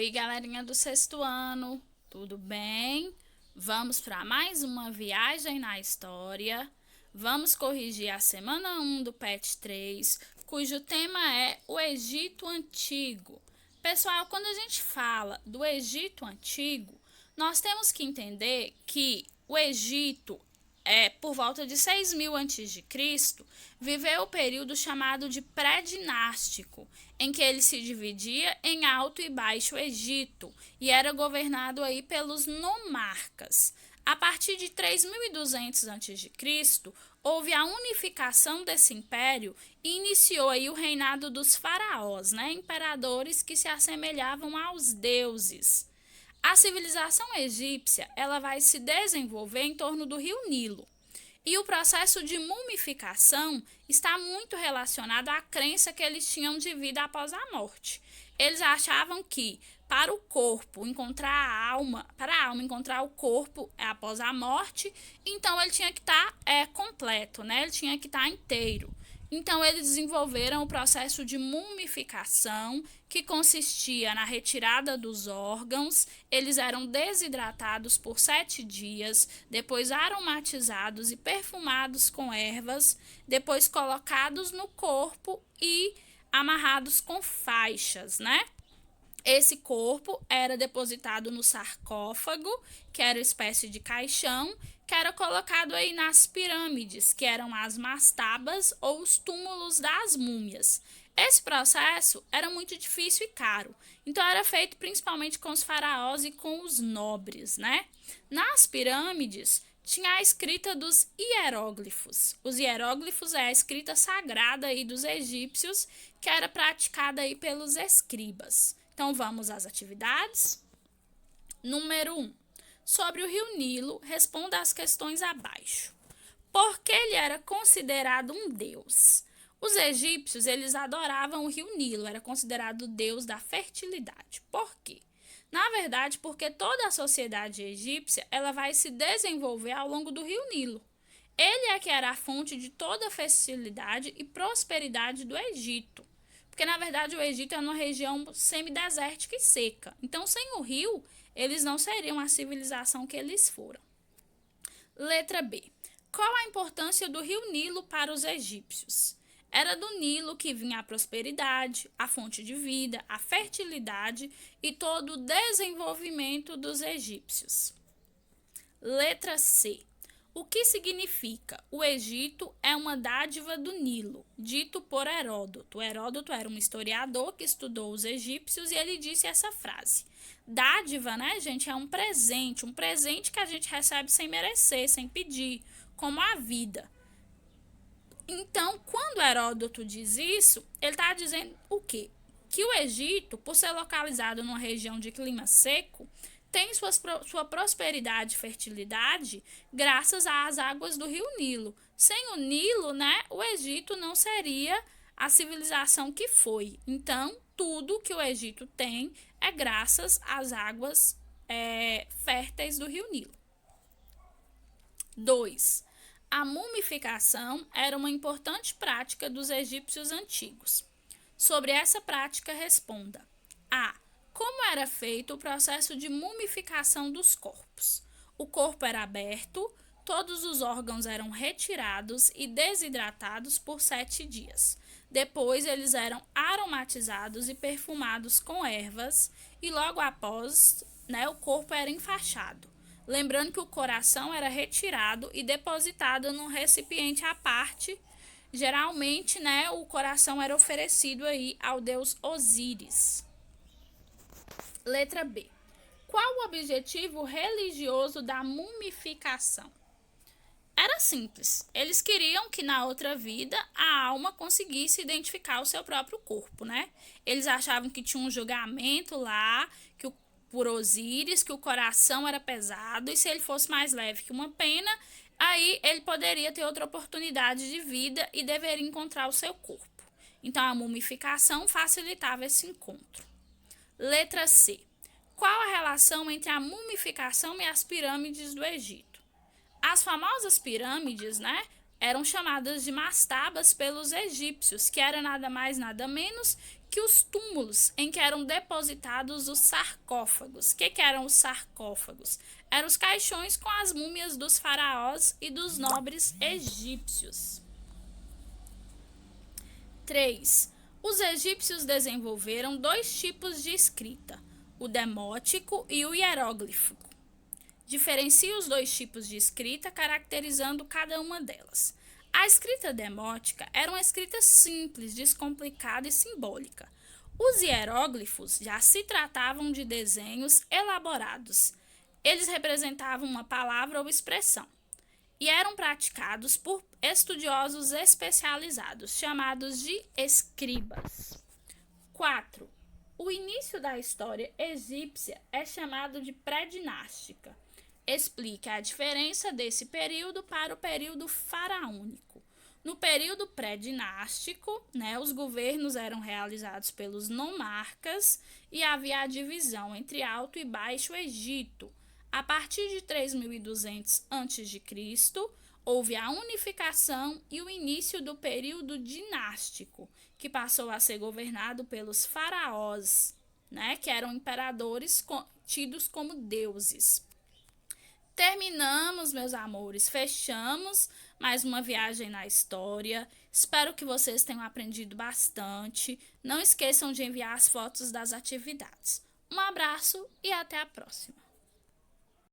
Oi, galerinha do sexto ano, tudo bem? Vamos para mais uma viagem na história. Vamos corrigir a semana 1 do PET 3, cujo tema é o Egito Antigo. Pessoal, quando a gente fala do Egito Antigo, nós temos que entender que o Egito por volta de 6.000 a.C., viveu o período chamado de pré-dinástico, em que ele se dividia em Alto e Baixo Egito e era governado aí pelos nomarcas. A partir de 3.200 a.C., houve a unificação desse império e iniciou aí o reinado dos faraós, imperadores que se assemelhavam aos deuses. A civilização egípcia ela vai se desenvolver em torno do rio Nilo. E o processo de mumificação está muito relacionado à crença que eles tinham de vida após a morte. Eles achavam que para a alma encontrar o corpo após a morte, então ele tinha que estar completo, ele tinha que estar inteiro. Então, eles desenvolveram o processo de mumificação, que consistia na retirada dos órgãos. Eles eram desidratados por 7 dias, depois aromatizados e perfumados com ervas, depois colocados no corpo e amarrados com faixas, Esse corpo era depositado no sarcófago, que era uma espécie de caixão, que era colocado aí nas pirâmides, que eram as mastabas ou os túmulos das múmias. Esse processo era muito difícil e caro, então era feito principalmente com os faraós e com os nobres, Nas pirâmides tinha a escrita dos hieróglifos. Os hieróglifos é a escrita sagrada aí dos egípcios, que era praticada aí pelos escribas. Então, vamos às atividades. Número 1. Sobre o rio Nilo, responda as questões abaixo. Por que ele era considerado um deus? Os egípcios, eles adoravam o rio Nilo, era considerado o deus da fertilidade. Por quê? Na verdade, porque toda a sociedade egípcia ela vai se desenvolver ao longo do rio Nilo. Ele é que era a fonte de toda a fertilidade e prosperidade do Egito. Porque, na verdade, o Egito é uma região semidesértica e seca. Então, sem o rio, eles não seriam a civilização que eles foram. Letra B. Qual a importância do rio Nilo para os egípcios? Era do Nilo que vinha a prosperidade, a fonte de vida, a fertilidade e todo o desenvolvimento dos egípcios. Letra C. O que significa o Egito é uma dádiva do Nilo, dito por Heródoto. Heródoto era um historiador que estudou os egípcios e ele disse essa frase. Dádiva, gente, é um presente que a gente recebe sem merecer, sem pedir, como a vida. Então, quando Heródoto diz isso, ele está dizendo o quê? Que o Egito, por ser localizado numa região de clima seco, tem sua prosperidade e fertilidade graças às águas do rio Nilo. Sem o Nilo, o Egito não seria a civilização que foi. Então, tudo que o Egito tem é graças às águas férteis do rio Nilo. 2. A mumificação era uma importante prática dos egípcios antigos. Sobre essa prática, responda. A. Como era feito o processo de mumificação dos corpos? O corpo era aberto, todos os órgãos eram retirados e desidratados por 7 dias. Depois, eles eram aromatizados e perfumados com ervas e logo após, o corpo era enfaixado. Lembrando que o coração era retirado e depositado num recipiente à parte. Geralmente, o coração era oferecido aí ao deus Osíris. Letra B. Qual o objetivo religioso da mumificação? Era simples. Eles queriam que na outra vida a alma conseguisse identificar o seu próprio corpo, Eles achavam que tinha um julgamento lá, por Osíris, que o coração era pesado e se ele fosse mais leve que uma pena, aí ele poderia ter outra oportunidade de vida e deveria encontrar o seu corpo. Então, a mumificação facilitava esse encontro. Letra C. Qual a relação entre a mumificação e as pirâmides do Egito? As famosas pirâmides, eram chamadas de mastabas pelos egípcios, que era nada mais nada menos que os túmulos em que eram depositados os sarcófagos. O que eram os sarcófagos? Eram os caixões com as múmias dos faraós e dos nobres egípcios. 3. Os egípcios desenvolveram dois tipos de escrita, o demótico e o hieróglifo. Diferencia os dois tipos de escrita, caracterizando cada uma delas. A escrita demótica era uma escrita simples, descomplicada e simbólica. Os hieróglifos já se tratavam de desenhos elaborados. Eles representavam uma palavra ou expressão e eram praticados por estudiosos especializados, chamados de escribas. 4. O início da história egípcia é chamado de pré-dinástica. Explica a diferença desse período para o período faraônico. No período pré-dinástico, os governos eram realizados pelos nomarcas e havia a divisão entre Alto e Baixo Egito. A partir de 3200 a.C., houve a unificação e o início do período dinástico, que passou a ser governado pelos faraós, que eram imperadores tidos como deuses. Terminamos, meus amores, fechamos mais uma viagem na história. Espero que vocês tenham aprendido bastante. Não esqueçam de enviar as fotos das atividades. Um abraço e até a próxima.